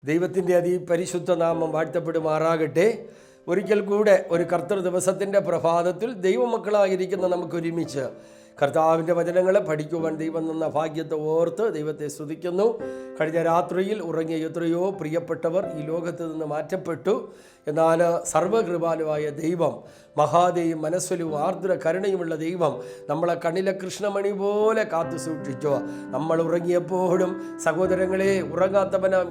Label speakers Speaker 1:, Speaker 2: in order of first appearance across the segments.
Speaker 1: ദൈവത്തിൻ്റെ അതിപരിശുദ്ധ നാമം വാഴ്ത്തപ്പെടുമാറാകട്ടെ. ഒരിക്കൽ കൂടെ ഒരു കർത്തൃ ദിവസത്തിൻ്റെ പ്രഭാതത്തിൽ ദൈവമക്കളായിരിക്കുന്ന നമുക്കൊരുമിച്ച് കർത്താവിൻ്റെ വചനങ്ങളെ പഠിക്കുവാൻ ദൈവം തന്ന ഭാഗ്യത്തെ ഓർത്ത് ദൈവത്തെ സ്തുതിക്കുന്നു. കഴിഞ്ഞ രാത്രിയിൽ ഉറങ്ങിയ എത്രയോ പ്രിയപ്പെട്ടവർ ഈ ലോകത്ത് നിന്ന് മാറ്റപ്പെട്ടു. എന്നാൽ സർവകൃപാലുവായ ദൈവം, മഹാദേയും മനസ്സലും ആർദ്ര കരുണയുമുള്ള ദൈവം നമ്മളെ കണ്ണിലെ കൃഷ്ണമണി പോലെ കാത്തു സൂക്ഷിച്ചു. നമ്മൾ ഉറങ്ങിയപ്പോഴും സഹോദരങ്ങളെ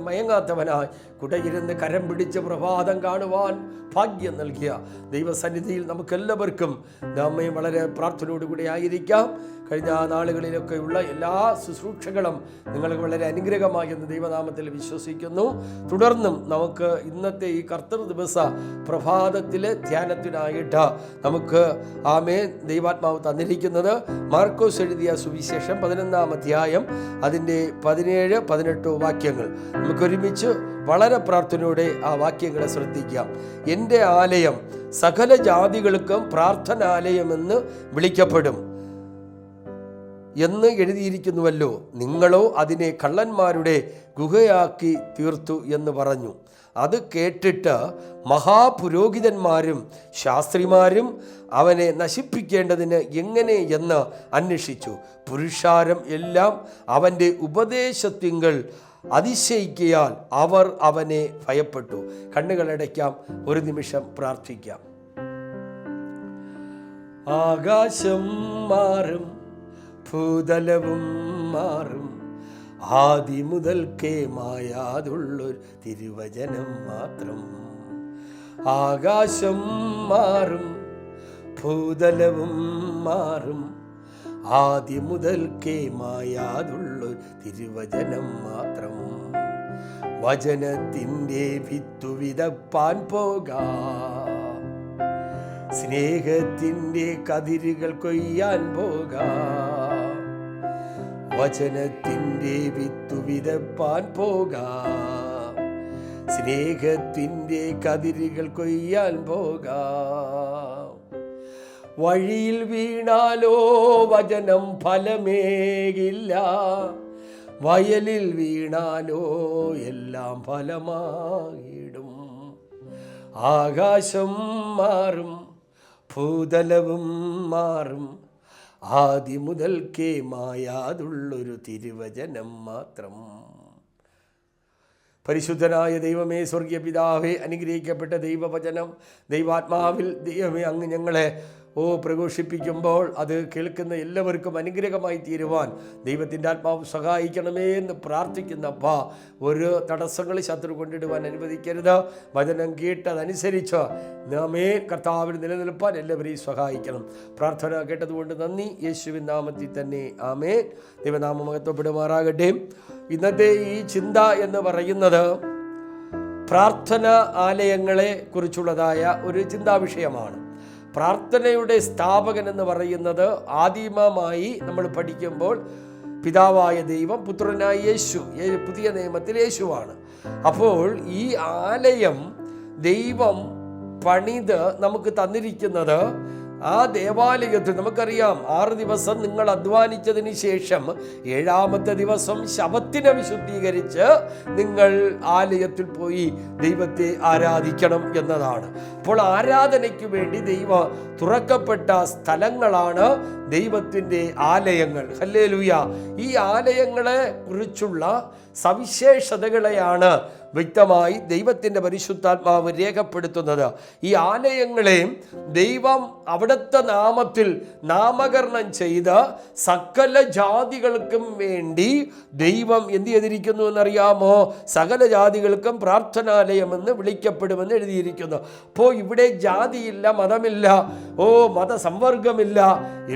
Speaker 1: മയങ്ങാത്തവനായി കുടയിരുന്ന് കരം പിടിച്ച് പ്രഭാതം കാണുവാൻ ഭാഗ്യം നൽകിയ ദൈവസന്നിധിയിൽ നമുക്കെല്ലാവർക്കും നമ്മെ വളരെ പ്രാർത്ഥനയോടുകൂടി ആയിരിക്കാം. കഴിഞ്ഞ നാളുകളിലൊക്കെയുള്ള എല്ലാ ശുശ്രൂഷകളും നിങ്ങൾക്ക് വളരെ അനുഗ്രഹമായെന്ന് ദൈവനാമത്തിൽ വിശ്വസിക്കുന്നു. തുടർന്നും നമുക്ക് ഇന്നത്തെ ഈ കർത്തൃ ദിവസ പ്രഭാതത്തിലെ ധ്യാനത്തിനായിട്ട് നമുക്ക് ദൈവാത്മാവ് തന്നിരിക്കുന്നത് മാർക്കോസ് എഴുതിയ സുവിശേഷം 11-ാം അധ്യായം അതിൻ്റെ 17-18 വാക്യങ്ങൾ. നമുക്കൊരുമിച്ച് വളരെ പ്രാർത്ഥനയോടെ ആ വാക്യങ്ങളെ ശ്രദ്ധിക്കാം. എൻ്റെ ആലയം സകല ജാതികൾക്കും പ്രാർത്ഥനാലയമെന്ന് വിളിക്കപ്പെടും എന്ന് എഴുതിയിരിക്കുന്നുവല്ലോ, നിങ്ങളോ അതിനെ കള്ളന്മാരുടെ ഗുഹയാക്കി തീർത്തു എന്ന് പറഞ്ഞു. അത് കേട്ടിട്ട് മഹാപുരോഹിതന്മാരും ശാസ്ത്രിമാരും അവനെ നശിപ്പിക്കേണ്ടതിന് എങ്ങനെ എന്ന് അന്വേഷിച്ചു. പുരുഷാരം എല്ലാം അവൻ്റെ ഉപദേശത്തിങ്കൽ അതിശയിക്കയാൽ അവർ അവനെ ഭയപ്പെട്ടു. കണ്ണുകളടയ്ക്കാം, ഒരു നിമിഷം പ്രാർത്ഥിക്കാം. ആകാശം മാറും, ഭൂതലവും മാറും, ആദി മുതൽക്കേ മായാതുള്ളൊരു തിരുവചനം മാത്രം. ആകാശം മാറും, ഭൂതലവും മാറും, ആദി മുതൽക്കേ മായാതുള്ളൊരു തിരുവചനം മാത്രം. വചനത്തിൻ്റെ വിത്തു വിതപ്പാൻ പോകാം, സ്നേഹത്തിൻ്റെ കതിരുകൾ കൊയ്യാൻ പോകാം. വചനത്തിൻ്റെ വിത്തു വിതപ്പാൻ പോകാം, സ്നേഹത്തിൻ്റെ കതിരുകൾ കൊയ്യാൻ പോകാം. വഴിയിൽ വീണാലോ വചനം ഫലമേകില്ല, വയലിൽ വീണാലോ എല്ലാം ഫലമായിടും. ആകാശം മാറും, ഭൂതലവും മാറും, ആദി മുതൽക്കേ മായാതുള്ളൊരു തിരുവചനം മാത്രം. പരിശുദ്ധനായ ദൈവമേ, സ്വർഗീയ പിതാവേ, അനുഗ്രഹിക്കപ്പെട്ട ദൈവവചനം ദൈവാത്മാവിൽ ദൈവമേ അങ്ങ് ഞങ്ങളെ പ്രഘോഷിപ്പിക്കുമ്പോൾ അത് കേൾക്കുന്ന എല്ലാവർക്കും അനുഗ്രഹമായി തീരുവാൻ ദൈവത്തിൻ്റെ ആത്മാവ് സഹായിക്കണമേ എന്ന് പ്രാർത്ഥിക്കുന്നപ്പാ. ഒരു തടസ്സങ്ങൾ ശത്രു കൊണ്ടിടുവാൻ അനുവദിക്കരുത്. വചനം കേട്ടതനുസരിച്ച് നാമേ കർത്താവിൽ നിലനിൽപ്പാൻ എല്ലാവരെയും സഹായിക്കണം. പ്രാർത്ഥന കേട്ടതുകൊണ്ട് നന്ദി. യേശുവിൻ നാമത്തിൽ തന്നെ ആമേൻ. ദൈവനാമം മഹത്വപ്പെടുമാറാകട്ടെ. ഇന്നത്തെ ഈ ചിന്ത എന്ന് പറയുന്നത് പ്രാർത്ഥന ആലയങ്ങളെ കുറിച്ചുള്ളതായ ഒരു ചിന്താവിഷയമാണ്. പ്രാർത്ഥനയുടെ സ്ഥാപകൻ എന്ന് പറയുന്നത് ആദിമമായി നമ്മൾ പഠിക്കുമ്പോൾ പിതാവായ ദൈവം, പുത്രനായ യേശു, പുതിയ നിയമത്തിൽ യേശുവാണ്. അപ്പോൾ ഈ ആലയം ദൈവം പണിത് നമുക്ക് തന്നിരിക്കുന്നത് ആ ദേവാലയത്തിൽ നമുക്കറിയാം 6 ദിവസം നിങ്ങൾ അധ്വാനിച്ചതിന് ശേഷം 7-ാമത്തെ ദിവസം ശബത്തിനെ വിശുദ്ധീകരിച്ച് നിങ്ങൾ ആലയത്തിൽ പോയി ദൈവത്തെ ആരാധിക്കണം എന്നതാണ്. അപ്പോൾ ആരാധനയ്ക്ക് വേണ്ടി ദൈവം തുറക്കപ്പെട്ട സ്ഥലങ്ങളാണ് ദൈവത്തിൻ്റെ ആലയങ്ങൾ. ഹല്ലേലൂയ. ഈ ആലയങ്ങളെ കുറിച്ചുള്ള സവിശേഷതകളെയാണ് വ്യക്തമായി ദൈവത്തിൻ്റെ പരിശുദ്ധാത്മാവ് രേഖപ്പെടുത്തുന്നത്. ഈ ആലയങ്ങളെ ദൈവം അവിടുത്തെ നാമത്തിൽ നാമകരണം ചെയ്ത് സകല ജാതികൾക്കും വേണ്ടി ദൈവം എന്ത് ചെയ്തിരിക്കുന്നു എന്നറിയാമോ? സകല ജാതികൾക്കും പ്രാർത്ഥനാലയമെന്ന് വിളിക്കപ്പെടുമെന്ന് എഴുതിയിരിക്കുന്നു. അപ്പോൾ ഇവിടെ ജാതിയില്ല, മതമില്ല, മതസംവർഗമില്ല.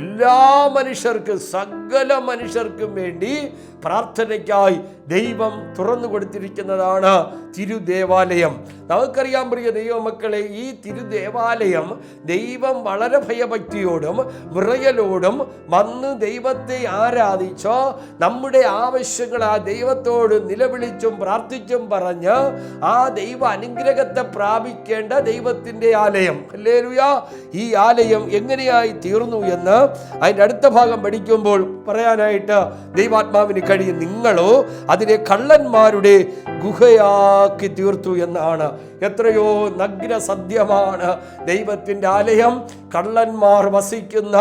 Speaker 1: എല്ലാ മനുഷ്യർക്കും, സകല മനുഷ്യർക്കും വേണ്ടി പ്രാർത്ഥനയ്ക്കായി ദൈവം തുറന്നു കൊടുത്തിരിക്കുന്നതാണ് തിരുദേവാലയം. നമുക്കറിയാം പ്രിയ ദൈവമക്കളെ, ഈ തിരുദേവാലയം ദൈവം വളരെ ഭയഭക്തിയോടും വിറയലോടും വന്ന് ദൈവത്തെ ആരാധിച്ചോ നമ്മുടെ ആവശ്യങ്ങൾ ആ ദൈവത്തോട് നിലവിളിച്ചും പ്രാർത്ഥിച്ചും പറഞ്ഞ് ആ ദൈവ അനുഗ്രഹത്തെ പ്രാപിക്കേണ്ട ദൈവത്തിൻ്റെ ആലയം. ഹല്ലേലൂയ. ഈ ആലയം എങ്ങനെയായി തീർന്നു എന്ന് അതിൻ്റെ അടുത്ത ഭാഗം പഠിക്കുമ്പോൾ പറയാനായിട്ട് ദൈവാത്മാവിന് കഴിയും. നിങ്ങളോ അതിനെ കള്ളന്മാരുടെ ഗുഹയാ ഗുഹയാക്കി തീർത്തു എന്നാണ്. എത്രയോ നഗ്ന സത്യമാണ്. ദൈവത്തിൻ്റെ ആലയം കള്ളന്മാർ വസിക്കുന്ന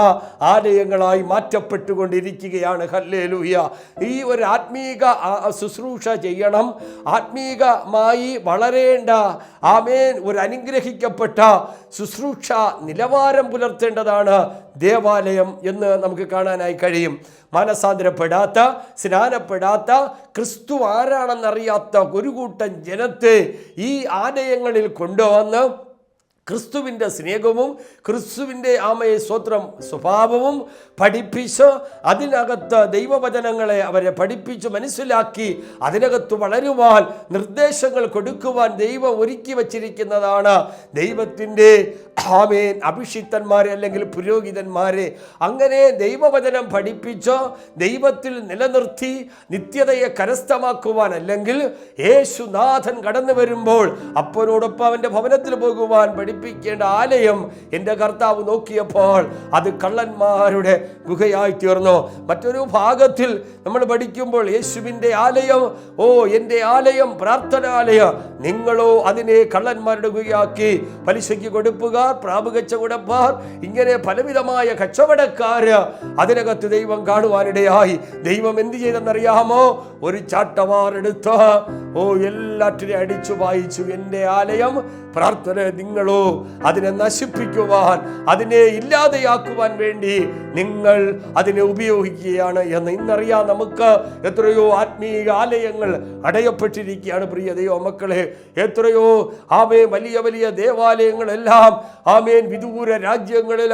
Speaker 1: ആലയങ്ങളായി മാറ്റപ്പെട്ടുകൊണ്ടിരിക്കുകയാണ്. ഹല്ലേലൂയ. ഈ ഒരു ആത്മീക ശുശ്രൂഷ ചെയ്യണം, ആത്മീകമായി വളരേണ്ട ആമേൻ ഒരു അനുഗ്രഹിക്കപ്പെട്ട ശുശ്രൂഷ നിലവാരം പുലർത്തേണ്ടതാണ് ദേവാലയം എന്ന് നമുക്ക് കാണാനായി കഴിയും. മനസാന്തരപ്പെടാത്ത, സ്നാനപ്പെടാത്ത, ക്രിസ്തു ആരാണെന്നറിയാത്ത ഒരു കൂട്ടം ജനത്തെ ഈ ആലയങ്ങളിൽ കൊണ്ടുവന്ന് ക്രിസ്തുവിൻ്റെ സ്നേഹവും ക്രിസ്തുവിൻ്റെ സ്വത്രം സ്വഭാവവും പഠിപ്പിച്ച് അതിനകത്ത് ദൈവവചനങ്ങളെ അവരെ പഠിപ്പിച്ച് മനസ്സിലാക്കി അതിനകത്ത് വളരുവാൻ നിർദ്ദേശങ്ങൾ കൊടുക്കുവാൻ ദൈവം ഒരുക്കി വച്ചിരിക്കുന്നതാണ് ദൈവത്തിൻ്റെ അഭിഷിക്തന്മാരെ അല്ലെങ്കിൽ പുരോഹിതന്മാരെ. അങ്ങനെ ദൈവവചനം പഠിപ്പിച്ച് ദൈവത്തിൽ നിലനിർത്തി നിത്യതയെ കരസ്ഥമാക്കുവാൻ, അല്ലെങ്കിൽ യേശുനാഥൻ കടന്നു വരുമ്പോൾ അപ്പനോടൊപ്പം അവൻ്റെ ഭവനത്തിൽ പോകുവാൻ പഠിപ്പിക്കേണ്ട ആലയം എൻ്റെ കർത്താവ് നോക്കിയപ്പോൾ അത് കള്ളന്മാരുടെ ഗുഹയായി തീർന്നു. മറ്റൊരു ഭാഗത്തിൽ നമ്മൾ പഠിക്കുമ്പോൾ യേശുവിൻ്റെ ആലയം, എൻ്റെ ആലയം പ്രാർത്ഥനാലയം, നിങ്ങളോ അതിനെ കള്ളന്മാരുടെ ഗുഹയാക്കി. പലിശയ്ക്ക് കൊടുപ്പുകാർ, പ്രാപുകച്ചവടപ്പാർ, ഇങ്ങനെ പലവിധമായ കച്ചവടക്കാര് അതിനകത്ത് ദൈവം കാണുവാനിടയായി. ദൈവം എന്ത് ചെയ്തെന്നറിയാമോ? ഒരു ചാട്ടവാറെടുത്ത് എല്ലാറ്റിനെ അടിച്ചു വായിച്ചു. എൻ്റെ ആലയം പ്രാർത്ഥന, നിങ്ങളോ അതിനെ നശിപ്പിക്കുവാൻ, അതിനെ ഇല്ലാതെയാക്കുവാൻ വേണ്ടി നിങ്ങൾ അതിനെ ഉപയോഗിക്കുകയാണ് എന്ന്. ഇന്നറിയാം നമുക്ക് എത്രയോ ആത്മീയ ആലയങ്ങൾ അടയപ്പെട്ടിരിക്കുകയാണ് പ്രിയ ദൈവമക്കളെ. എത്രയോ വലിയ വലിയ ദേവാലയങ്ങളെല്ലാം വിദൂര രാജ്യങ്ങളിൽ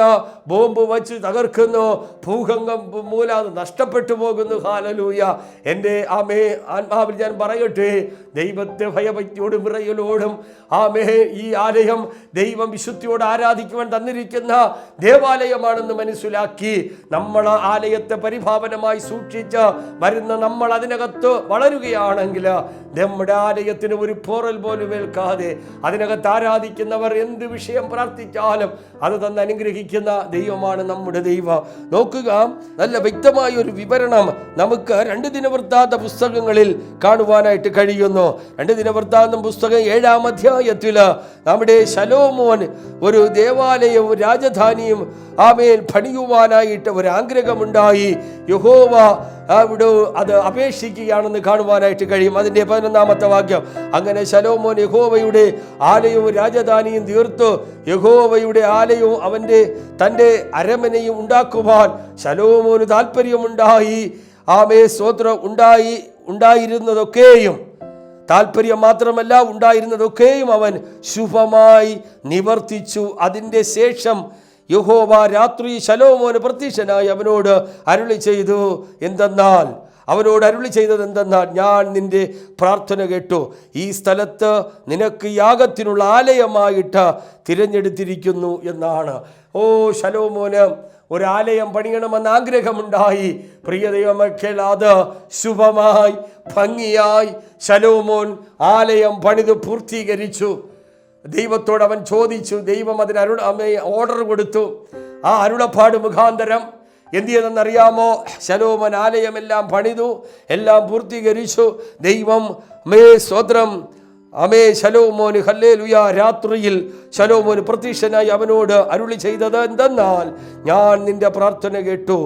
Speaker 1: ബോംബ് വച്ച് തകർക്കുന്നു, ഭൂകമ്പം മൂലം നഷ്ടപ്പെട്ടു പോകുന്നു. ഹല്ലേലൂയ. എൻ്റെ ആത്മാവിൽ ഞാൻ പറയട്ടെ, ദൈവത്തെ ഭയഭക്തിയോടും വിറയലോടും ഈ ആലയം ദൈവം വിശുദ്ധിയോട് ആരാധിക്കുവാൻ തന്നിരിക്കുന്ന ദേവാലയമാണെന്ന് മനസ്സിലാക്കി നമ്മൾ ആലയത്തെ പരിഭാവനമായി സൂക്ഷിച്ച് വരുന്ന നമ്മൾ അതിനകത്ത് വളരുകയാണെങ്കിൽ നമ്മുടെ ആലയത്തിന് ഒരു പോറൽ പോലും ഏൽക്കാതെ അതിനകത്ത് ആരാധിക്കുന്നവർ എന്ത് വിഷയം പ്രാർത്ഥിച്ചാലും അത് തന്നെ അനുഗ്രഹിക്കുന്ന ദൈവമാണ് നമ്മുടെ ദൈവം. നോക്കുക, നല്ല വ്യക്തമായ ഒരു വിവരണം നമുക്ക് 2 ദിനവൃത്താന്ത പുസ്തകങ്ങളിൽ കാണുവാനായിട്ട് കഴിയുന്നു. 2 ദിനവൃത്താന്തം പുസ്തകം 7-ാം അധ്യായത്തിൽ നമ്മുടെ ശലോമോൻ ഒരു ദേവാലയവും രാജധാനിയും പണിയുവാനായിട്ട് ഒരു ആഗ്രഹമുണ്ടായി. യഹോവ അവിടെ അത് അപേക്ഷിക്കുകയാണെന്ന് കാണുവാനായിട്ട് കഴിയും. അതിൻ്റെ 11-ാമത്തെ വാക്യം, അങ്ങനെ ശലോമോൻ യഹോവയുടെ ആലയവും രാജധാനിയും തീർത്തു. യഹോവയുടെ ആലയവും തൻ്റെ അരമനയും ഉണ്ടാക്കുവാൻ ശലോമോന് താല്പര്യമുണ്ടായി. സ്തോത്രം. ഉണ്ടായിരുന്നതൊക്കെയും, താല്പര്യം മാത്രമല്ല, ഉണ്ടായിരുന്നതൊക്കെയും അവൻ ശുഭമായി നിവർത്തിച്ചു. അതിൻ്റെ ശേഷം യഹോവ രാത്രി ശലോമോന് പ്രത്യക്ഷനായി അവനോട് അരുളി ചെയ്തു. അവനോട് അരുളി ചെയ്തത് എന്തെന്നാൽ, ഞാൻ നിന്റെ പ്രാർത്ഥന കേട്ടു. ഈ സ്ഥലത്ത് നിനക്ക് യാഗത്തിനുള്ള ആലയമായിട്ട് തിരഞ്ഞെടുത്തിരിക്കുന്നു എന്നാണ്. ശലോമോന് ഒരാലയം പണിയണമെന്ന് ആഗ്രഹമുണ്ടായി. പ്രിയ ദൈവമക്കൾ, അത് ശുഭമായി ഭംഗിയായി ശലോമോൻ ആലയം പണിത് പൂർത്തീകരിച്ചു. ദൈവത്തോട് അവൻ ചോദിച്ചു, ദൈവം അതിന് ഓർഡർ കൊടുത്തു. ആ അരുളപ്പാട് മുഖാന്തരം എന്ത് ചെയ്തെന്നറിയാമോ? ശലോമോൻ ആലയമെല്ലാം പണിതു, എല്ലാം പൂർത്തീകരിച്ചു. ദൈവം സ്തോത്രം ശലോമോന് ഹല്ലേലൂയ രാത്രിയിൽ ശലോമോന് പ്രത്യക്ഷനായി അവനോട് അരുളി ചെയ്തത് എന്തെന്നാൽ, ഞാൻ നിന്റെ പ്രാർത്ഥന കേട്ടു.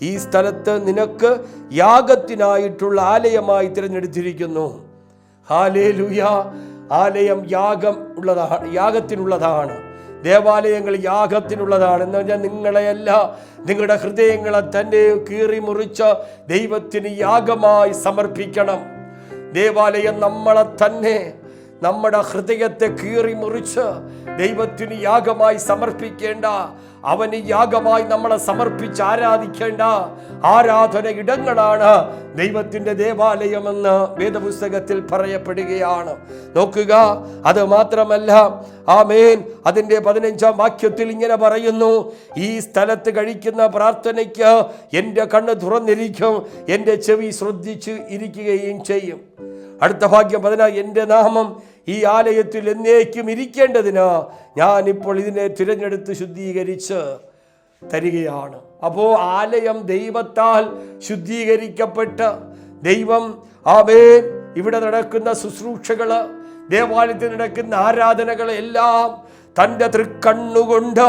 Speaker 1: ഈ സ്ഥലത്ത് നിനക്ക് യാഗത്തിനായിട്ടുള്ള ആലയമായി തിരഞ്ഞെടുത്തിരിക്കുന്നു. ഹല്ലേലൂയ. ആലയം യാഗത്തിനുള്ളതാണ്. ദേവാലയങ്ങൾ യാഗത്തിനുള്ളതാണ്. എന്ന് പറഞ്ഞാൽ നിങ്ങളെയല്ല, നിങ്ങളുടെ ഹൃദയങ്ങളെ തന്നെ കീറി മുറിച്ച് ദൈവത്തിന് യാഗമായി സമർപ്പിക്കണം. ദേവാലയം നമ്മളെ തന്നെ, നമ്മുടെ ഹൃദയത്തെ കീറി മുറിച്ച് ദൈവത്തിന് യാഗമായി സമർപ്പിക്കേണ്ട, അവന് യാഗമായി നമ്മളെ സമർപ്പിച്ച് ആരാധിക്കേണ്ട ആരാധന ഇടങ്ങളാണ് ദൈവത്തിൻ്റെ ദേവാലയമെന്ന് വേദപുസ്തകത്തിൽ പറയപ്പെടുകയാണ്. നോക്കുക, അത് മാത്രമല്ല, അതിൻ്റെ 15-ാം വാക്യത്തിൽ ഇങ്ങനെ പറയുന്നു, ഈ സ്ഥലത്ത് കഴിക്കുന്ന പ്രാർത്ഥനയ്ക്ക് എൻ്റെ കണ്ണ് തുറന്നിരിക്കും, എൻ്റെ ചെവി ശ്രദ്ധിച്ച് ഇരിക്കുകയും ചെയ്യും. അടുത്ത വാക്യം 14, എൻ്റെ നാമം ഈ ആലയത്തിൽ എന്നേക്കും ഇരിക്കേണ്ടതിന് ഞാനിപ്പോൾ ഇതിനെ തിരഞ്ഞെടുത്ത് ശുദ്ധീകരിച്ച് തരികയാണ്. അപ്പോൾ ആലയം ദൈവത്താൽ ശുദ്ധീകരിക്കപ്പെട്ട് ദൈവം ഇവിടെ നടക്കുന്ന ശുശ്രൂഷകള്, ദേവാലയത്തിൽ നടക്കുന്ന ആരാധനകൾ എല്ലാം തൻ്റെ തൃക്കണ്ണുകൊണ്ട്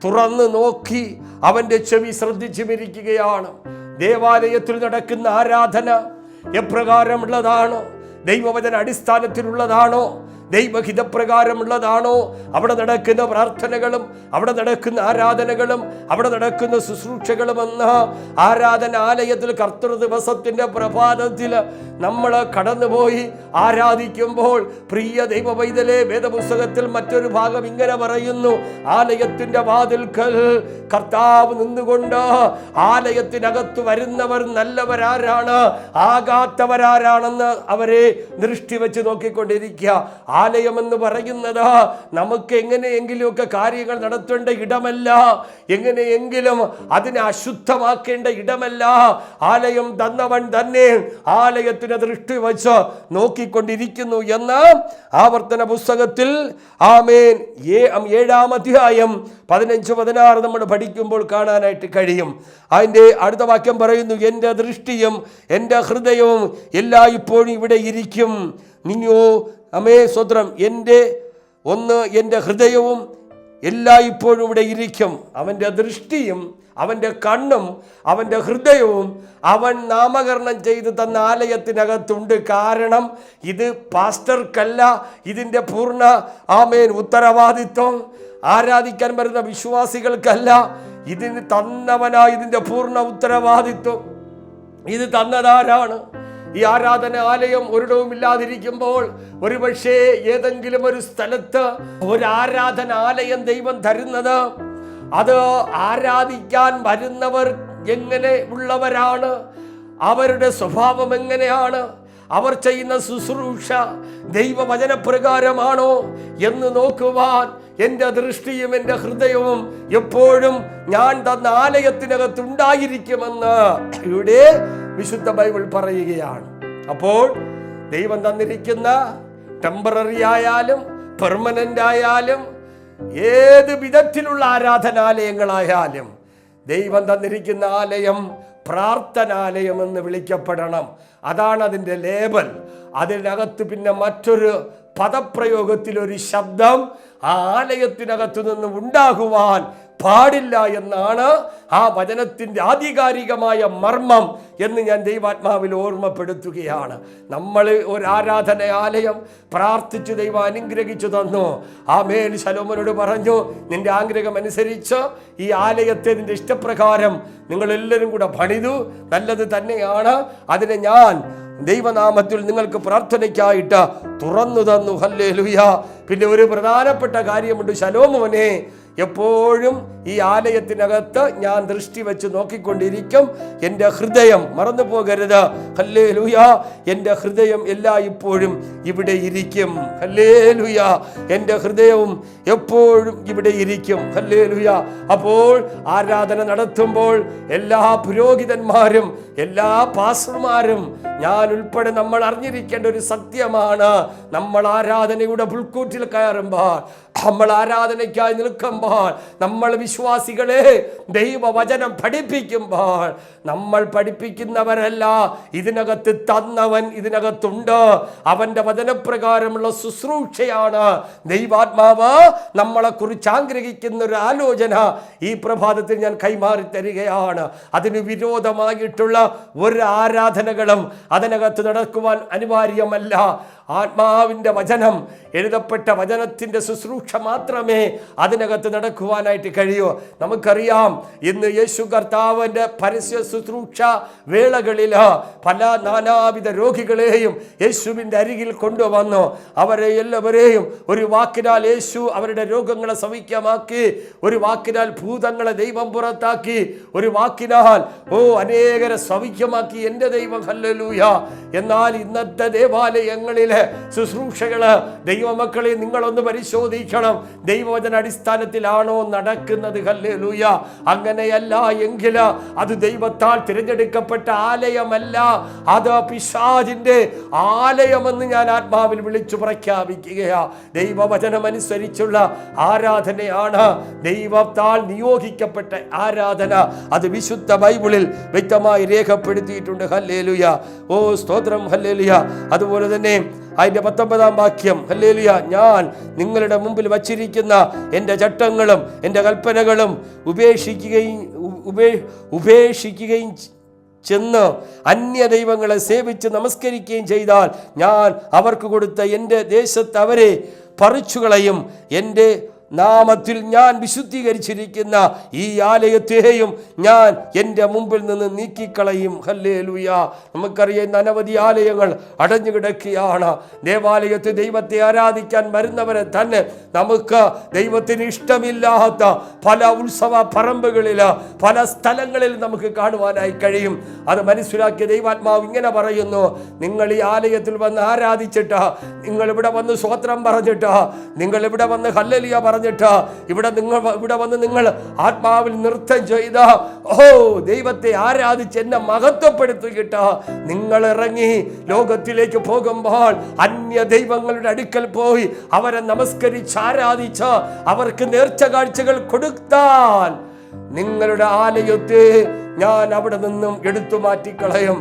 Speaker 1: തുറന്നു നോക്കി അവൻ്റെ ചെവി ശ്രദ്ധിച്ചുമിരിക്കുകയാണ്. ദേവാലയത്തിൽ നടക്കുന്ന ആരാധന എപ്രകാരമുള്ളതാണ്? ദൈവവചന അടിസ്ഥാനത്തിലുള്ളതാണോ? ദൈവഹിതപ്രകാരമുള്ളതാണോ? അവിടെ നടക്കുന്ന പ്രാർത്ഥനകളും അവിടെ നടക്കുന്ന ആരാധനകളും അവിടെ നടക്കുന്ന ശുശ്രൂഷകളുമെന്ന് ആരാധനാലയത്തിൽ കർത്തൃ ദിവസത്തിന്റെ പ്രഭാതത്തിൽ നമ്മൾ കടന്നുപോയി ആരാധിക്കുമ്പോൾ, പ്രിയ ദൈവവൈതലേ, വേദപുസ്തകത്തിൽ മറ്റൊരു ഭാഗം ഇങ്ങനെ പറയുന്നു: ആലയത്തിന്റെ വാതിൽക്കൽ കർത്താവ് നിന്നുകൊണ്ട് ആലയത്തിനകത്ത് വരുന്നവർ നല്ലവരാരാണ്, ആകാത്തവരാരാണെന്ന് അവരെ ദൃഷ്ടി വെച്ച് നോക്കിക്കൊണ്ടിരിക്കുക. ആലയമെന്ന് പറയുന്നത് നമുക്ക് എങ്ങനെയെങ്കിലുമൊക്കെ കാര്യങ്ങൾ നടത്തേണ്ട ഇടമല്ല, എങ്ങനെയെങ്കിലും അതിനെ അശുദ്ധമാക്കേണ്ട ഇടമല്ല. ആലയം തന്നവൻ തന്നെ ആലയത്തിന് ദൃഷ്ടി വച്ച് നോക്കിക്കൊണ്ടിരിക്കുന്നു എന്ന് ആവർത്തന പുസ്തകത്തിൽ ആമേൻ 7-ാം അധ്യായം 15-16 നമ്മൾ പഠിക്കുമ്പോൾ കാണാനായിട്ട് കഴിയും. അതിൻ്റെ അടുത്ത വാക്യം പറയുന്നു: എൻ്റെ ദൃഷ്ടിയും എൻ്റെ ഹൃദയവും എല്ലായ്പ്പോഴും ഇവിടെ ഇരിക്കും. നിന്നോ അമേ സ്വത്രം, എൻ്റെ ഹൃദയവും എല്ലായ്പ്പോഴും ഇവിടെ ഇരിക്കും. അവൻ്റെ ദൃഷ്ടിയും അവൻ്റെ കണ്ണും അവൻ്റെ ഹൃദയവും അവൻ നാമകരണം ചെയ്ത് തന്ന ആലയത്തിനകത്തുണ്ട്. കാരണം ഇത് പാസ്റ്റർക്കല്ല ഇതിൻ്റെ പൂർണ്ണ ആമേൻ ഉത്തരവാദിത്വം, ആരാധിക്കാൻ വരുന്ന വിശ്വാസികൾക്കല്ല. ഇതിന് തന്നവനാ ഇതിൻ്റെ പൂർണ്ണ ഉത്തരവാദിത്വം. ഇത് തന്നതാരാണ്? ഈ ആരാധന ആലയം ഒരിടവുമില്ലാതിരിക്കുമ്പോൾ ഒരുപക്ഷേ ഏതെങ്കിലും ഒരു സ്ഥലത്ത് ഒരു ആരാധന ആലയം ദൈവം തരുന്നത്, അത് ആരാധിക്കാൻ വരുന്നവർ എങ്ങനെ ഉള്ളവരാണ്, അവരുടെ സ്വഭാവം എങ്ങനെയാണ്, അവർ ചെയ്യുന്ന ശുശ്രൂഷ ദൈവവചനപ്രകാരമാണോ എന്ന് നോക്കുവാൻ എൻ്റെ ദൃഷ്ടിയും എൻ്റെ ഹൃദയവും എപ്പോഴും ഞാൻ തന്ന ആലയത്തിനകത്തുണ്ടായിരിക്കുമെന്ന് ഇവിടെ വിശുദ്ധ ബൈബിൾ പറയുകയാണ്. അപ്പോൾ ദൈവം തന്നിരിക്കുന്ന ടെമ്പററി ആയാലും പെർമനന്റ് ആയാലും ഏത് വിധത്തിലുള്ള ആരാധനാലയങ്ങളായാലും ദൈവം തന്നിരിക്കുന്ന ആലയം പ്രാർത്ഥനാലയം എന്ന് വിളിക്കപ്പെടണം. അതാണ് അതിൻ്റെ ലേബൽ. അതിനകത്ത് പിന്നെ മറ്റൊരു പദപ്രയോഗത്തിലൊരു ശബ്ദം ആ ആലയത്തിനകത്തു നിന്ന് ഉണ്ടാകുവാൻ പാടില്ല എന്നാണ് ആ വചനത്തിൻ്റെ ആധികാരികമായ മർമ്മം എന്ന് ഞാൻ ദൈവാത്മാവിൽ ഓർമ്മപ്പെടുത്തുകയാണ്. നമ്മൾ ഒരു ആരാധനാലയം പ്രാർത്ഥിച്ചു ദൈവം അനുഗ്രഹിച്ചു തന്നു. ആമേൻ. ശലോമോനോട് പറഞ്ഞു, നിന്റെ ആഗ്രഹം അനുസരിച്ച് ഈ ആലയത്തെ നിന്റെ ഇഷ്ടപ്രകാരം നിങ്ങളെല്ലാവരും കൂടെ പണിതു, നല്ലത് തന്നെയാണ്. അതിനെ ഞാൻ ദൈവനാമത്തിൽ നിങ്ങൾക്ക് പ്രാർത്ഥനയ്ക്കായിട്ട് തുറന്നു തന്നു. ഹല്ലേലൂയ. പിന്നെ ഒരു പ്രധാനപ്പെട്ട കാര്യമുണ്ട്. ശലോമോനെ, എപ്പോഴും ഈ ആലയത്തിനകത്ത് ഞാൻ ദൃഷ്ടി വെച്ച് നോക്കിക്കൊണ്ടിരിക്കും. എൻ്റെ ഹൃദയം മറന്നു പോകരുത്. ഹല്ലേലൂയ. എൻ്റെ ഹൃദയം എല്ലായ്പ്പോഴും ഇവിടെ ഇരിക്കും. ഹല്ലേലൂയ. എൻ്റെ ഹൃദയവും എപ്പോഴും ഇവിടെ ഇരിക്കും. ഹല്ലേലൂയ. അപ്പോൾ ആരാധന നടത്തുമ്പോൾ എല്ലാ പുരോഹിതന്മാരും എല്ലാ പാസ്റ്റർമാരും ഞാൻ ഉൾപ്പെടെ നമ്മൾ അറിഞ്ഞിരിക്കേണ്ട ഒരു സത്യമാണ്, നമ്മൾ ആരാധനയുടെ പുൽക്കൂറ്റിൽ കയറുമ്പോൾ, നമ്മൾ ആരാധനയ്ക്കായി നിൽക്കുമ്പോൾ, നമ്മൾ വിശ്വാസികളെ ദൈവവചനം പഠിപ്പിക്കുമ്പോൾ, നമ്മൾ പഠിപ്പിക്കുന്നവരല്ല, ഇതിനകത്ത് തന്നവൻ ഇതിനകത്തുണ്ട്. അവൻ്റെ വചനപ്രകാരമുള്ള ശുശ്രൂഷയാണ് ദൈവാത്മാവ് നമ്മളെ കുറിച്ച് ആഗ്രഹിക്കുന്ന ഒരു ആലോചന ഈ പ്രഭാതത്തിൽ ഞാൻ കൈമാറി തരികയാണ്. അതിന് വിരോധമായിട്ടുള്ള ഒരു ആരാധനകളും അതിനകത്ത് നടക്കുവാൻ അനിവാര്യമല്ല. ആത്മാവിൻ്റെ വചനം, എഴുതപ്പെട്ട വചനത്തിൻ്റെ ശുശ്രൂഷ മാത്രമേ അതിനകത്ത് നടക്കുവാനായിട്ട് കഴിയൂ. നമുക്കറിയാം, ഇന്ന് യേശു കർത്താവിൻ്റെ പരസ്യ ശുശ്രൂഷ വേളകളിൽ പല നാനാവിധ രോഗികളെയും യേശുവിൻ്റെ അരികിൽ കൊണ്ടുവന്നു. അവരെ എല്ലാവരെയും ഒരു വാക്കിനാൽ യേശു അവരുടെ രോഗങ്ങളെ സൗഖ്യമാക്കി, ഒരു വാക്കിനാൽ ഭൂതങ്ങളെ ദൈവം പുറത്താക്കി, ഒരു വാക്കിനാൽ അനേകരെ സൗഖ്യമാക്കി എൻ്റെ ദൈവം. ഹല്ലേലൂയ. എന്നാൽ ഇന്നത്തെ ദേവാലയങ്ങളിൽ ആലയങ്ങളിലെ ശുശ്രൂഷകള് ദൈവമക്കളെ നിങ്ങളൊന്ന് പരിശോധിക്കണം. ദൈവവചന അടിസ്ഥാനത്തിലാണോ നടക്കുന്നത്? ഹല്ലേലൂയ. അങ്ങനെയല്ല എങ്കിൽ അത് ദൈവത്താൽ തിരഞ്ഞെടുക്കപ്പെട്ട ആലയമല്ല, അത് പിശാചിന്റെ ആലയമെന്ന് ഞാൻ ആത്മാവിൽ വിളിച്ചു പ്രഖ്യാപിക്കുകയാ. ദൈവവചനമനുസരിച്ചുള്ള ആരാധനയാണ്, ദൈവത്താൽ നിയോഗിക്കപ്പെട്ട ആരാധന. അത് വിശുദ്ധ ബൈബിളിൽ വ്യക്തമായി രേഖപ്പെടുത്തിയിട്ടുണ്ട്. ഹല്ലേലൂയ. ഓ സ്തോത്രം. ഹല്ലേലൂയ. അതുപോലെ തന്നെ അതിന്റെ 19-ാം വാക്യം, ഹല്ലേലൂയ, ഞാൻ നിങ്ങളുടെ മുമ്പിൽ വച്ചിരിക്കുന്ന എൻ്റെ ചട്ടങ്ങളും എൻ്റെ കൽപ്പനകളും ഉപേക്ഷിക്കുകയും ചെന്ന് അന്യ ദൈവങ്ങളെ സേവിച്ച് നമസ്കരിക്കുകയും ചെയ്താൽ ഞാൻ അവർക്ക് കൊടുത്ത എൻ്റെ ദേശത്ത് അവരെ പറിച്ചുകളയും. എൻ്റെ നാമത്തിൽ ഞാൻ വിശുദ്ധീകരിച്ചിരിക്കുന്ന ഈ ആലയത്തെയും ഞാൻ എൻ്റെ മുമ്പിൽ നിന്ന് നീക്കിക്കളയും. ഹല്ലേലൂയ. നമുക്കറിയാം, അനവധി ആലയങ്ങൾ അടഞ്ഞു കിടക്കുകയാണ്. ദേവാലയത്തിൽ ദൈവത്തെ ആരാധിക്കാൻ വരുന്നവരെ തന്നെ നമുക്ക് ദൈവത്തിന് ഇഷ്ടമില്ലാത്ത പല ഉത്സവ പറമ്പുകളിൽ, പല സ്ഥലങ്ങളിൽ നമുക്ക് കാണുവാനായി കഴിയും. അത് മനസ്സിലാക്കിയ ദൈവാത്മാവ് ഇങ്ങനെ പറയുന്നു, നിങ്ങൾ ഈ ആലയത്തിൽ വന്ന് ആരാധിച്ചിട്ട്, നിങ്ങൾ ഇവിടെ വന്ന് സ്തോത്രം പറഞ്ഞിട്ട്, നിങ്ങൾ ഇവിടെ വന്ന് ഹല്ലേലൂയ പറഞ്ഞിട്ട്, ഇവിടെ വന്ന് നിങ്ങൾ ആത്മാവിൽ നൃത്തം ചെയ്ത ദൈവത്തെ ആരാധിച്ച് എന്നെ മഹത്വപ്പെടുത്തിയിട്ട് നിങ്ങൾ ഇറങ്ങി ലോകത്തിലേക്ക് പോകുമ്പോൾ അന്യ ദൈവങ്ങളുടെ അടുക്കൽ പോയി അവരെ നമസ്കരിച്ച് ആരാധിച്ച് അവർക്ക് നേർച്ച കാഴ്ചകൾ കൊടുത്താൽ നിങ്ങളുടെ ആലയത്തെ ഞാൻ അവിടെ നിന്നും എടുത്തു മാറ്റിക്കളയും.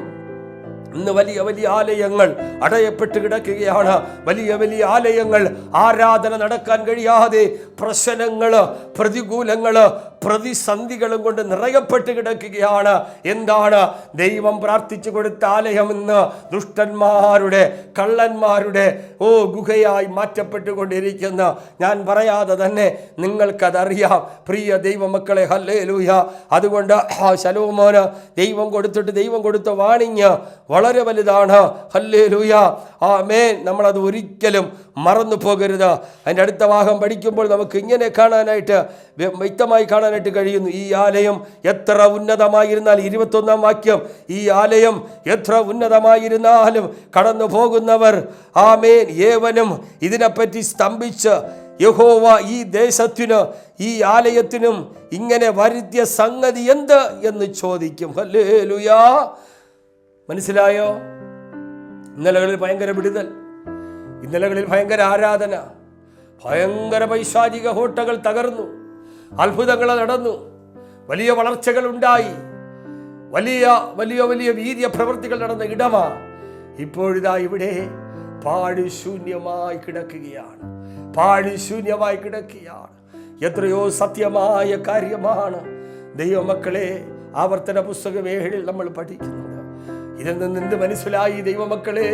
Speaker 1: ഇന്ന് വലിയ വലിയ ആലയങ്ങൾ അടയപ്പെട്ട് കിടക്കുകയാണ്. വലിയ വലിയ ആലയങ്ങൾ ആരാധന നടക്കാൻ കഴിയാതെ പ്രശ്നങ്ങള്, പ്രതികൂലങ്ങള്, പ്രതിസന്ധികളും കൊണ്ട് നിറയപ്പെട്ട് കിടക്കുകയാണ്. എന്താണ്? ദൈവം പ്രാർത്ഥിച്ചു കൊടുത്ത ആലയം ഇന്ന് ദുഷ്ടന്മാരുടെ, കള്ളന്മാരുടെ ഗുഹയായി മാറ്റപ്പെട്ടുകൊണ്ടിരിക്കുന്ന, ഞാൻ പറയാതെ തന്നെ നിങ്ങൾക്കതറിയാം പ്രിയ ദൈവമക്കളെ. ഹല്ലേലൂയ. അതുകൊണ്ട് ശലോമോന് ദൈവം കൊടുത്ത വാണിങ് വളരെ വലുതാണ്. ഹല്ലേലൂയ. ആമേൻ. നമ്മളത് ഒരിക്കലും മറന്നു പോകരുത്. അതിൻ്റെ അടുത്ത ഭാഗം പഠിക്കുമ്പോൾ നമുക്ക് ഇങ്ങനെ കാണാനായിട്ട്, വ്യക്തമായി കാണാനായിട്ട് കഴിയുന്നു. ഈ ആലയം എത്ര ഉന്നതമായിരുന്നാൽ, 21-ാം വാക്യം, ഈ ആലയം എത്ര ഉന്നതമായിരുന്നാലും കടന്നു പോകുന്നവർ, ആമേൻ, ഏവനും ഇതിനെപ്പറ്റി സ്തംഭിച്ച് യഹോവ ഈ ദേശത്തിനും ഈ ആലയത്തിനും ഇങ്ങനെ വരുത്തിയ സംഗതി എന്ത് എന്ന് ചോദിക്കും. ഹല്ലേലൂയ. മനസ്സിലായോ? ഇന്നലകളിൽ ഭയങ്കര വിടുതൽ, ഇന്നലകളിൽ ഭയങ്കര ആരാധന, ഭയങ്കര പൈശാചിക ഹോട്ടകൾ തകർന്നു, അത്ഭുതങ്ങൾ നടന്നു, വലിയ വളർച്ചകൾ ഉണ്ടായി, വലിയ വലിയ വലിയ വീര്യ പ്രവൃത്തികൾ നടന്ന ഇടമാ. ഇപ്പോഴിതാ ഇവിടെ പാഴ്ശൂന്യമായി കിടക്കുകയാണ്, പാഴ്ശൂന്യമായി കിടക്കുകയാണ്. എത്രയോ സത്യമായ കാര്യമാണ് ദൈവമക്കളെ ആവർത്തന പുസ്തകം 7 നമ്മൾ പഠിക്കുന്നത്. ഇതിൽ നിന്ന് എന്ത് മനസ്സിലായി ദൈവമക്കളെ?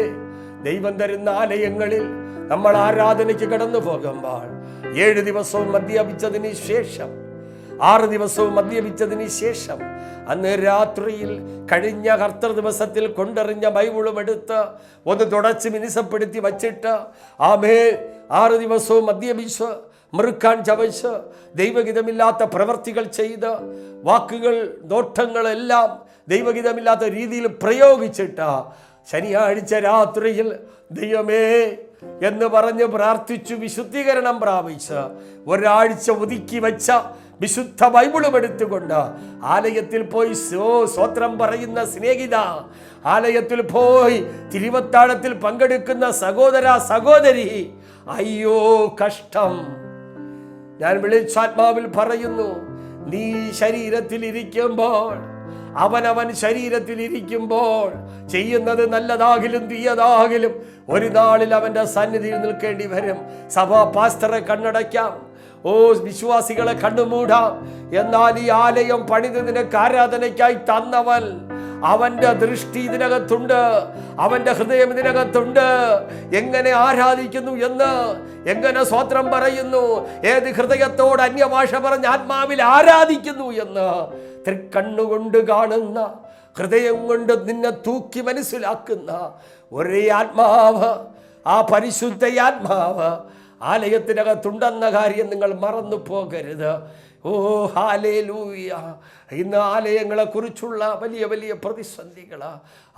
Speaker 1: ദൈവം തരുന്ന ആലയങ്ങളിൽ നമ്മൾ ആരാധനയ്ക്ക് കടന്നു പോകുമ്പോൾ 7 ദിവസവും മദ്യപിച്ചതിന് ശേഷം, 6 ദിവസവും മദ്യപിച്ചതിന് ശേഷം, അന്ന് രാത്രിയിൽ കഴിഞ്ഞ കർത്തൃ ദിവസത്തിൽ കൊണ്ടെറിഞ്ഞ ബൈബിളും എടുത്ത് ഒന്ന് തുടച്ച് മിനുസപ്പെടുത്തി വച്ചിട്ട്, ആമേൻ, 6 ദിവസവും മദ്യപിച്ച്, മുറുക്കാൻ ചവച്ച്, ദൈവഗീതമില്ലാത്ത പ്രവർത്തികൾ ചെയ്ത്, വാക്കുകൾ, നോട്ടങ്ങളെല്ലാം ദൈവഗീതമില്ലാത്ത രീതിയിൽ പ്രയോഗിച്ചിട്ട് ശനിയാഴ്ച രാത്രിയിൽ ദൈവമേ എന്ന് പറഞ്ഞ് പ്രാർത്ഥിച്ചു വിശുദ്ധീകരണം പ്രാപിച്ച് ഒരാഴ്ച ഒതുക്കി വെച്ച വിശുദ്ധ ബൈബിളും എടുത്തുകൊണ്ട് ആലയത്തിൽ പോയി സ്തോത്രം പറയുന്ന സ്നേഹിത, ആലയത്തിൽ പോയി തിരുവത്താഴത്തിൽ പങ്കെടുക്കുന്ന സഹോദര സഹോദരി, അയ്യോ കഷ്ടം. ഞാൻ വിളിച്ചാത്മാവിൽ പറയുന്നു, നീ ശരീരത്തിൽ ഇരിക്കുമ്പോൾ, അവനവൻ ശരീരത്തിൽ ഇരിക്കുമ്പോൾ ചെയ്യുന്നത് നല്ലതാകിലും തീയതാകിലും ഒരു നാളിൽ അവന്റെ സന്നിധിയിൽ നിൽക്കേണ്ടി വരും. സഭാ പാസ്റ്ററെ കണ്ണടയ്ക്കാം, വിശ്വാസികളെ കണ്ണുമൂടാം. എന്നാൽ ഈ ആലയം പണിത് നിനക്ക് ആരാധനയ്ക്കായി തന്നവൻ, അവന്റെ ദൃഷ്ടി ഇതിനകത്തുണ്ട്, അവന്റെ ഹൃദയം ഇതിനകത്തുണ്ട്. എങ്ങനെ ആരാധിക്കുന്നു എന്ന്, എങ്ങനെ സ്തോത്രം പറയുന്നു, ഏത് ഹൃദയത്തോട് അന്യഭാഷ പറഞ്ഞ് ആത്മാവിൽ ആരാധിക്കുന്നു എന്ന് തൃക്കണ്ണുകൊണ്ട് കാണുന്ന, ഹൃദയം കൊണ്ട് നിന്നെ തൂക്കി മനസ്സിലാക്കുന്ന ഒരേ ആത്മാവ്, ആ പരിശുദ്ധ ആത്മാവ് ആലയത്തിനകത്തുണ്ടെന്ന കാര്യം നിങ്ങൾ മറന്നു പോകരുത്. ഓ ഹല്ലേലൂയ. ഇന്ന് ആലയങ്ങളെ കുറിച്ചുള്ള വലിയ വലിയ പ്രതിസന്ധികൾ,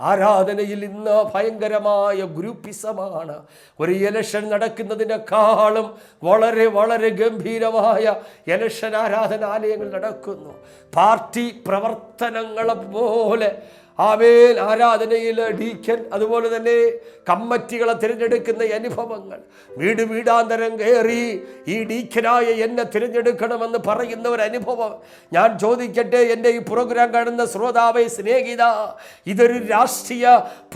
Speaker 1: ആരാധനയിൽ ഇന്ന് ഭയങ്കരമായ ഗ്രൂപ്പിസമാണ്. ഒരു ഇലക്ഷൻ നടക്കുന്നതിനേക്കാളും വളരെ വളരെ ഗംഭീരമായ ഇലക്ഷൻ ആരാധനാലയങ്ങൾ നടക്കുന്നു. പാർട്ടി പ്രവർത്തനങ്ങളെ പോലെ ആമേൻ ആരാധനയിൽ ഡീക്കൻ അതുപോലെ തന്നെ കമ്മിറ്റികളെ തിരഞ്ഞെടുക്കുന്ന അനുഭവങ്ങൾ, വീട് വീടാന്തരം കയറി ഈ ഡീക്കനായ എന്നെ തിരഞ്ഞെടുക്കണമെന്ന് പറയുന്ന ഒരു അനുഭവം. ഞാൻ ചോദിക്കട്ടെ, എൻ്റെ ഈ പ്രോഗ്രാം കാണുന്ന ശ്രോതാവേ, സ്നേഹിത, ഇതൊരു രാഷ്ട്രീയ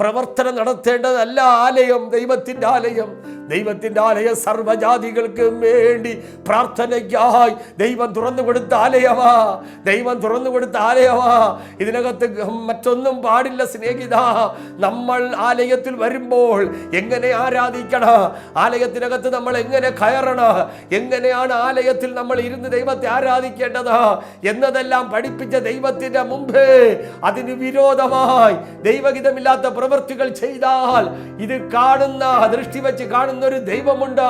Speaker 1: പ്രവർത്തനം നടത്തേണ്ടതല്ല. ആലയം ദൈവത്തിൻ്റെ ആലയം, ദൈവത്തിൻ്റെ ആലയം സർവ്വജാതികൾക്ക് വേണ്ടി പ്രാർത്ഥനയ്ക്കായി ദൈവം തുറന്നു കൊടുത്ത ആലയമാ, ദൈവം തുറന്നു കൊടുത്ത ആലയമാ. ഇതിനകത്ത് മറ്റൊന്നും പാടില്ല സ്നേഹിത. നമ്മൾ ആലയത്തിൽ വരുമ്പോൾ എങ്ങനെ ആരാധിക്കണം, ആലയത്തിനകത്ത് നമ്മൾ എങ്ങനെ കയറണം, എങ്ങനെയാണ് ആലയത്തിൽ നമ്മൾ ഇരുന്ന് ദൈവത്തെ ആരാധിക്കേണ്ടത് എന്നതെല്ലാം പഠിപ്പിച്ച ദൈവത്തിന്റെ മുമ്പേ അതിന് വിരോധമായി ദൈവഹിതമില്ലാത്ത പ്രവൃത്തികൾ ചെയ്താൽ ഇത് കാണുന്ന ദൃഷ്ടി വെച്ച് കാണുന്ന ഒരു ദൈവമുണ്ട്.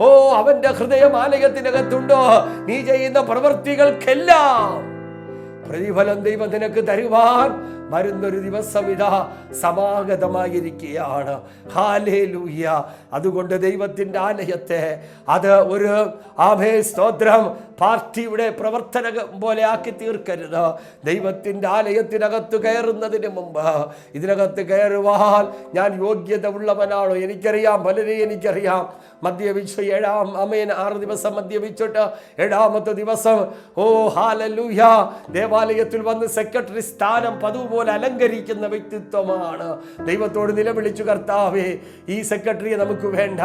Speaker 1: ഓ, അവന്റെ ഹൃദയം ആലയത്തിനകത്തുണ്ടോ. നീ ചെയ്യുന്ന പ്രവൃത്തികൾക്കെല്ലാം പ്രതിഫലം ദൈവം നിനക്ക് തരുവാൻ വരുന്നൊരു ദിവസം ഇതാ സമാഗതമായിരിക്കുകയാണ്. ഹല്ലേലൂയ. അതുകൊണ്ട് ദൈവത്തിൻ്റെ ആലയത്തെ അത് ഒരു സ്തോത്രം പാർട്ടിയുടെ പ്രവർത്തനം പോലെ ആക്കി തീർക്കരുത്. ദൈവത്തിൻ്റെ ആലയത്തിനകത്ത് കയറുന്നതിന് മുമ്പ് ഇതിനകത്ത് കയറുവാൻ ഞാൻ യോഗ്യത ഉള്ളവനാണോ? എനിക്കറിയാം, പലരെ എനിക്കറിയാം. മദ്യപിച്ച് 6 ദിവസം മദ്യപിച്ചിട്ട് 7ാമത്തെ ദിവസം ഓ ഹല്ലേലൂയ ദേവാലയത്തിൽ വന്ന് സെക്രട്ടറി സ്ഥാനം പതുപോലെ അലങ്കരിക്കുന്ന വ്യക്തിത്വമാണ്. ദൈവത്തോട് നിലവിളിച്ചു, കർത്താവേ, ഈ സെക്രട്ടറിയെ നമുക്ക് വേണ്ട,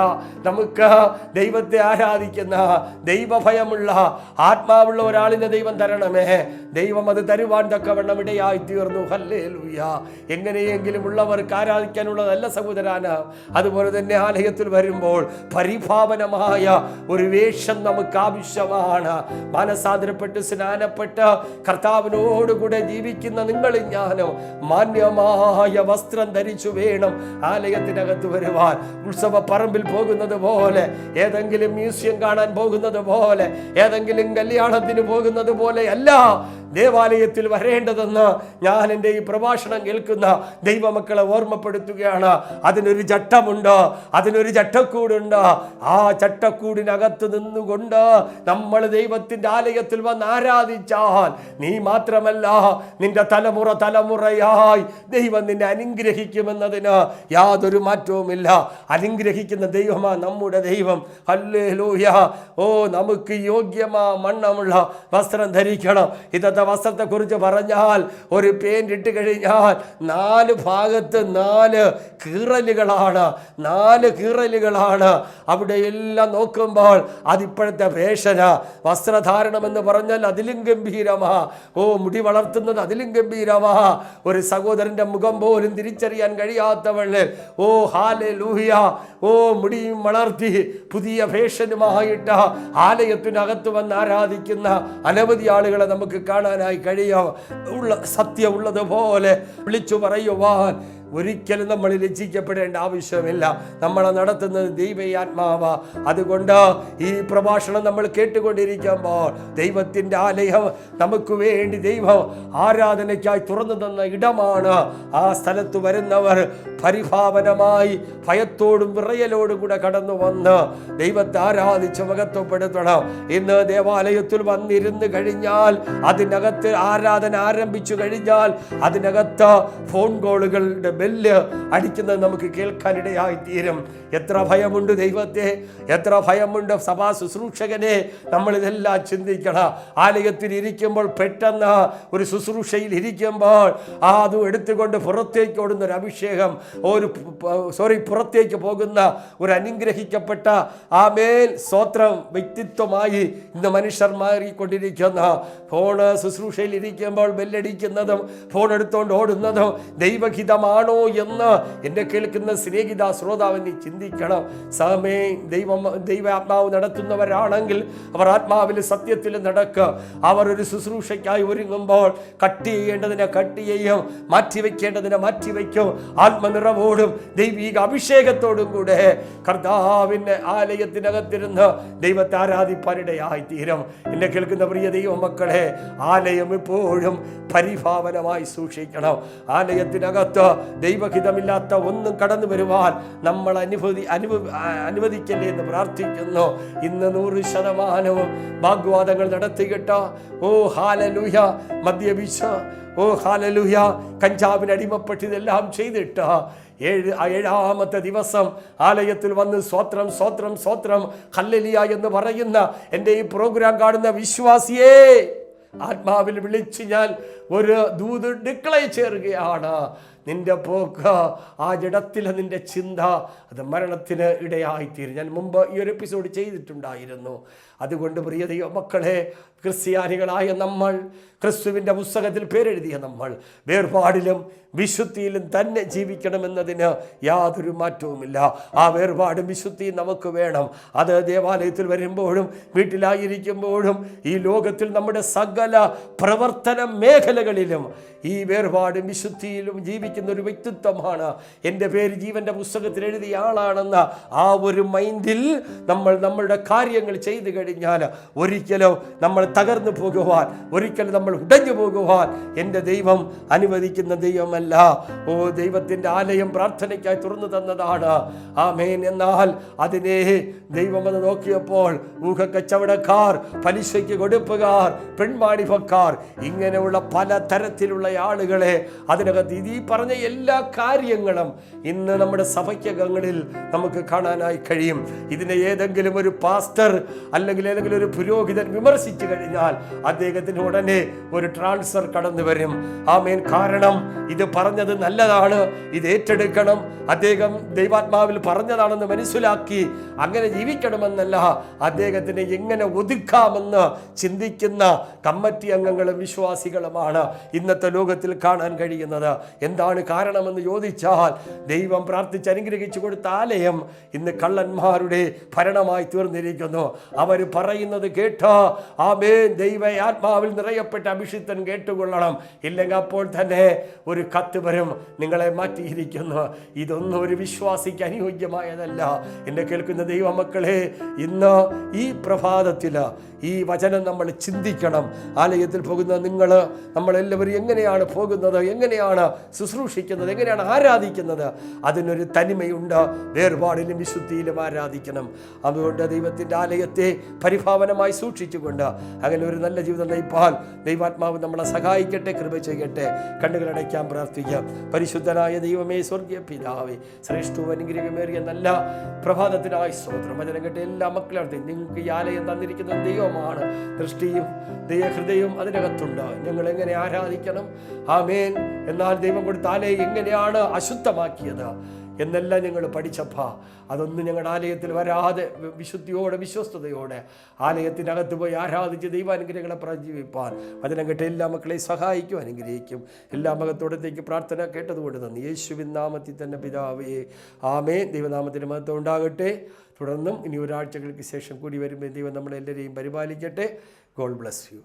Speaker 1: നമുക്ക് ദൈവത്തെ ആരാധിക്കുന്ന ദൈവഭയമുള്ള ആത്മാവുള്ള ഒരാളിനെ ദൈവം തരണമേ. ദൈവം അത് തരുവാൻ തക്കവണ്ണം ഇടയായി തീർന്നു. ഹല്ലേലൂയ. എങ്ങനെയെങ്കിലും ഉള്ളവർക്ക് ആരാധിക്കാനുള്ളതല്ല സഹോദരാന. അതുപോലെ തന്നെ ആലയത്തിൽ വരുമ്പോൾ പരിഭാവനമായ ഒരു വേഷം നമുക്ക് ആവശ്യമാണ്. മാനസാന്തരപ്പെട്ട് സ്നാനപ്പെട്ട് കർത്താവിനോടുകൂടെ ജീവിക്കുന്ന നിങ്ങളും ഞാനും മാന്യമായ വസ്ത്രം ധരിച്ചു വേണം ആലയത്തിനകത്ത് വരുവാൻ. ഉത്സവ പറമ്പിൽ പോകുന്നത് പോലെ, ഏതെങ്കിലും മ്യൂസിയം കാണാൻ പോകുന്നത് പോലെ, ഏതെങ്കിലും കല്യാണത്തിന് പോകുന്നത് പോലെ അല്ല ദേവാലയത്തിൽ വരേണ്ടതെന്ന് ഞാൻ എൻ്റെ ഈ പ്രഭാഷണം കേൾക്കുന്ന ദൈവമക്കളെ ഓർമ്മപ്പെടുത്തുകയാണ്. അതിനൊരു ചട്ടമുണ്ട്, അതിനൊരു ചട്ടക്കൂടുണ്ട്. ആ ചട്ടക്കൂടിനകത്ത് നിന്നുകൊണ്ട് നമ്മൾ ദൈവത്തിൻ്റെ ആലയത്തിൽ വന്ന് ആരാധിച്ചാൽ നീ മാത്രമല്ല, നിന്റെ തലമുറയായി ദൈവം നിന്നെ അനുഗ്രഹിക്കുമെന്നതിന് യാതൊരു മാറ്റവുമില്ല. അനുഗ്രഹിക്കുന്ന ദൈവമാണ് നമ്മുടെ ദൈവം. ഹല്ലേലൂയ. ഓ, നമുക്ക് യോഗ്യമാ മണ്ണമുള്ള വസ്ത്രം ധരിക്കണം. ഇന്നത്തെ വസ്ത്രത്തെ കുറിച്ച് പറഞ്ഞാൽ, ഒരു പേന്റ് ഇട്ട് കഴിഞ്ഞാൽ 4 ഭാഗത്ത് 4 കീറലുകളാണ്, 4 കീറലുകളാണ്. അവിടെ എല്ലാം നോക്കുമ്പോൾ അതിപ്പോഴത്തെ ഫാഷന. വസ്ത്രധാരണം എന്ന് പറഞ്ഞാൽ അതിലും ഗംഭീരമാ. ഓ, മുടി വളർത്തുന്നത് അതിലും ഗംഭീരമാ. ഒരു സഹോദരന്റെ മുഖം പോലും തിരിച്ചറിയാൻ കഴിയാത്തവള് ഓ ഹല്ലേലൂയ, ഓ മുടിയും വളർത്തി പുതിയ ഫാഷനുമായിട്ട് ആലയത്തിനകത്ത് വന്ന് ആരാധിക്കുന്ന അനവധി ആളുകളെ നമുക്ക് കാണാനായി കഴിയാം. സത്യമുള്ളതുപോലെ വിളിച്ചു പറയുവാൻ ഒരിക്കലും നമ്മൾ ലജ്ജിക്കപ്പെടേണ്ട ആവശ്യമില്ല. നമ്മളെ നടത്തുന്നത് ദൈവയാത്മാവ. അതുകൊണ്ട് ഈ പ്രഭാഷണം നമ്മൾ കേട്ടുകൊണ്ടിരിക്കുമ്പോൾ ദൈവത്തിൻ്റെ ആലയം നമുക്ക് വേണ്ടി ദൈവം ആരാധനയ്ക്കായി തുറന്നു തന്ന ഇടമാണ്. ആ സ്ഥലത്ത് വരുന്നവർ പരിഭാവനമായി ഭയത്തോടും വിറയലോടും കൂടെ കടന്നു വന്ന് ദൈവത്തെ ആരാധിച്ച് മഹത്വപ്പെടുത്തണം. ഇന്ന് ദേവാലയത്തിൽ വന്നിരുന്ന് കഴിഞ്ഞാൽ, അതിനകത്ത് ആരാധന ആരംഭിച്ചു കഴിഞ്ഞാൽ അതിനകത്ത് ഫോൺ കോളുകളുടെ ബെല്ല് അടിക്കുന്നത് നമുക്ക് കേൾക്കാനിടയായി തീരും. എത്ര ഭയമുണ്ട് ദൈവത്തെ, എത്ര ഭയമുണ്ട് സഭാ ശുശ്രൂഷകനെ. നമ്മളിതെല്ലാം ചിന്തിക്കണം. ആലയത്തിൽ ഇരിക്കുമ്പോൾ, പെട്ടെന്ന് ഒരു ശുശ്രൂഷയിൽ ഇരിക്കുമ്പോൾ അതും എടുത്തുകൊണ്ട് പുറത്തേക്ക് ഓടുന്ന ഒരു അഭിഷേകം, പുറത്തേക്ക് പോകുന്ന ഒരു അനുഗ്രഹിക്കപ്പെട്ട ആമേൻ സ്തോത്രം വ്യക്തിത്വമായി ഇന്ന് മനുഷ്യർ മാറിക്കൊണ്ടിരിക്കുന്ന. ഫോണ് ശുശ്രൂഷയിൽ ഇരിക്കുമ്പോൾ ബെല്ലടിക്കുന്നതും ഫോൺ എടുത്തുകൊണ്ട് ഓടുന്നതും ദൈവഹിതമാണ് ആണോ എന്ന് എന്നെ കേൾക്കുന്ന സ്നേഹിത ശ്രോതാവ് നീ ചിന്തിക്കണം. സമേ ദൈവാത്മാവ് നടത്തുന്നവരാണെങ്കിൽ അവർ ആത്മാവിൽ സത്യത്തിൽ നടക്കുക. അവർ ഒരു ശുശ്രൂഷയ്ക്കായി ഒരുങ്ങുമ്പോൾ കട്ട് ചെയ്യേണ്ടതിനെ കട്ട് ചെയ്യും, മാറ്റിവെക്കേണ്ടതിനെ മാറ്റിവെക്കും. ആത്മനിറവോടും ദൈവിക അഭിഷേകത്തോടും കൂടെ കർത്താവിൻ്റെ ആലയത്തിനകത്തിരുന്ന് ദൈവത്തെ ആരാധിപ്പാനിടയായി തീരും. എന്നെ കേൾക്കുന്ന പ്രിയ ദൈവമക്കളെ, ആലയം എപ്പോഴും പരിഭാവനമായി സൂക്ഷിക്കണം. ആലയത്തിനകത്ത് ദൈവഹിതമില്ലാത്ത ഒന്നും കടന്നു വരുവാൻ നമ്മൾ അനുവദിക്കല്ലേ എന്ന് പ്രാർത്ഥിക്കുന്നു. ഇന്ന് 100% വാഗ്വാദങ്ങൾ നടത്തിയിട്ട് ഹാലലൂയ മദ്യപിച്ച ഹാലലൂയ കഞ്ചാവിന് അടിമപ്പെട്ട് ഇതെല്ലാം ചെയ്തിട്ട് ഏഴാമത്തെ ദിവസം ആലയത്തിൽ വന്ന് സ്വത്രം സ്വത്രം സ്വത്രം ഹല്ലേലൂയ എന്ന് പറയുന്ന എൻ്റെ ഈ പ്രോഗ്രാം കാണുന്ന വിശ്വാസിയേ, ആത്മാവിൽ വിളിച്ച് ഞാൻ ഒരു ദൂത് ഡിക്ലെയർ ചെയ്യുകയാണ്. നിന്റെ പോക്ക് ആ ജഡത്തിലെ നിന്റെ ചിന്ത അത് മരണത്തിന് ഇടയായിത്തീരും. ഞാൻ മുമ്പ് ഈ ഒരു എപ്പിസോഡ് ചെയ്തിട്ടുണ്ടായിരുന്നു. അതുകൊണ്ട് പ്രിയ ദൈവമക്കളെ, ക്രിസ്ത്യാനികളായ നമ്മൾ, ക്രിസ്തുവിൻ്റെ പുസ്തകത്തിൽ പേരെഴുതിയ നമ്മൾ വേർപാടിലും വിശുദ്ധിയിലും തന്നെ ജീവിക്കണമെന്നതിന് യാതൊരു മാറ്റവുമില്ല. ആ വേർപാടും വിശുദ്ധിയും നമുക്ക് വേണം. അത് ദേവാലയത്തിൽ വരുമ്പോഴും വീട്ടിലായിരിക്കുമ്പോഴും ഈ ലോകത്തിൽ നമ്മുടെ സകല പ്രവർത്തന മേഖലകളിലും ഈ വേർപാടും വിശുദ്ധിയിലും ജീവിക്കുന്ന ഒരു വ്യക്തിത്വമാണ്. എൻ്റെ പേര് ജീവൻ്റെ പുസ്തകത്തിൽ എഴുതിയ ആളാണെന്ന ആ ഒരു മൈൻഡിൽ നമ്മൾ നമ്മളുടെ കാര്യങ്ങൾ ചെയ്തു കഴിഞ്ഞാൽ ഒരിക്കലും നമ്മൾ തകർന്നു പോകുവാൻ, ഒരിക്കലും നമ്മൾ ഉടഞ്ഞു പോകുവാൻ എൻ്റെ ദൈവം അനുവദിക്കുന്ന ദൈവമല്ല. ദൈവത്തിൻ്റെ ആലയം പ്രാർത്ഥനയ്ക്കായി തുറന്നു തന്നതാണ്. ആമേൻ. എന്നാൽ അതിനെ ദൈവം അത് നോക്കിയപ്പോൾ ഊഹക്കച്ചവടക്കാർ, പലിശയ്ക്ക് കൊടുപ്പുകാർ, പെൺവാണിഭക്കാർ, ഇങ്ങനെയുള്ള പല തരത്തിലുള്ള ആളുകളെ അതിനകത്ത് ഈ പറഞ്ഞ എല്ലാ കാര്യങ്ങളും ഇന്ന് നമ്മുടെ സഭയ്ക്കകങ്ങളിൽ നമുക്ക് കാണാനായി കഴിയും. ഇതിനെ ഏതെങ്കിലും ഒരു പാസ്റ്റർ അല്ലെങ്കിൽ ഏതെങ്കിലും ഒരു പുരോഹിതൻ വിമർശിച്ചു കഴിഞ്ഞാൽ അദ്ദേഹത്തിന് ഉടനെ ഒരു ട്രാൻസ്ഫർ കടന്നു വരും. ആമേൻ. കാരണം ഇത് പറഞ്ഞത് നല്ലതാണ്, ഇത് ഏറ്റെടുക്കണം, അദ്ദേഹം ദൈവാത്മാവിൽ പറഞ്ഞതാണെന്ന് മനസ്സിലാക്കി അങ്ങനെ ജീവിക്കണമെന്നല്ല, അദ്ദേഹത്തിനെ എങ്ങനെ ഒതുക്കാമെന്ന് ചിന്തിക്കുന്ന കമ്മിറ്റി അംഗങ്ങളും വിശ്വാസികളുമാണ് ഇന്നത്തെ ലോകത്തിൽ കാണാൻ കഴിയുന്നത്. എന്താണ് കാരണമെന്ന് ചോദിച്ചാൽ, ദൈവം പ്രാർത്ഥിച്ച് അനുഗ്രഹിച്ചു കൊടുത്ത ആലയം ഇന്ന് കള്ളന്മാരുടെ ഭരണമായി തീർന്നിരിക്കുന്നു. അവർ പറയുന്നത് കേട്ടോ ആമേൻ, ദൈവ ആത്മാവിൽ നിറയപ്പെട്ട അഭിഷിക്തൻ കേട്ടുകൊള്ളണം, ഇല്ലെങ്കിൽ അപ്പോൾ തന്നെ ഒരു കത്ത് വരും, നിങ്ങളെ മാറ്റിയിരിക്കുന്നു. ഇതൊന്നും ഒരു വിശ്വാസിക്ക് അനുയോജ്യമായതല്ല. എന്നെ കേൾക്കുന്ന ദൈവമക്കളെ, ഇന്ന് ഈ പ്രഭാതത്തിൽ ഈ വചനം നമ്മൾ ചിന്തിക്കണം. ആലയത്തിൽ പോകുന്ന നമ്മളെല്ലാവരും എങ്ങനെയാണ് പോകുന്നത്, എങ്ങനെയാണ് ശുശ്രൂഷിക്കുന്നത്, എങ്ങനെയാണ് ആരാധിക്കുന്നത്? അതിനൊരു തനിമയുണ്ട്. വേർപാടിലും വിശുദ്ധിയിലും ആരാധിക്കണം. അതുകൊണ്ട് ദൈവത്തിൻ്റെ ആലയത്തെ പരിഭാവനമായി സൂക്ഷിച്ചുകൊണ്ട് അങ്ങനെ ഒരു നല്ല ജീവിതം നയിപ്പാൻ ദൈവാത്മാവ് നമ്മളെ സഹായിക്കട്ടെ, കൃപ ചെയ്യട്ടെ. കണ്ണുകളടയ്ക്കാൻ പ്രാർത്ഥിക്കാം. പരിശുദ്ധനായ ദൈവമേ, സ്വർഗീയ പിതാവേ, ശ്രേഷ്ഠവും അനുഗ്രഹമേറിയ നല്ല പ്രഭാതത്തിനായി സ്തോത്രം. വചനം കേട്ട എല്ലാ മക്കളും നിങ്ങൾക്ക് ഈ ആലയം തന്നിരിക്കുന്ന ദൈവമാണ്. ദൃഷ്ടിയും ദൈവഹൃദയവും അതിനകത്തുണ്ട്. ഞങ്ങൾ എങ്ങനെ ആരാധിക്കണം, ആമേൻ. എന്നാൽ ദൈവം കൊടുത്ത ആലയം എങ്ങനെയാണ് അശുദ്ധമാക്കിയത് എന്നെല്ലാം ഞങ്ങൾ പഠിച്ചപ്പോൾ അതൊന്നും ഞങ്ങളുടെ ആലയത്തിൽ വരാതെ വിശുദ്ധിയോടെ വിശ്വസ്തയോടെ ആലയത്തിനകത്ത് പോയി ആരാധിച്ച് ദൈവാനുഗ്രഹങ്ങളെ പ്രജീവിപ്പാൻ വചനം കേട്ട എല്ലാ മക്കളെയും സഹായിക്കും, അനുഗ്രഹിക്കും. എല്ലാ മകത്തോടത്തേക്ക് പ്രാർത്ഥന കേട്ടതുകൊണ്ട് നന്ദി. യേശുവിൻ നാമത്തിൽ തന്നെ പിതാവേ, ആമേൻ. ദൈവനാമത്തിന് മഹത്വം ഉണ്ടാകട്ടെ. തുടർന്നും ഇനി ഒരാഴ്ചകൾക്ക് ശേഷം കൂടി വരുമ്പോൾ ദൈവം നമ്മളെല്ലാവരെയും പരിപാലിക്കട്ടെ. God bless you.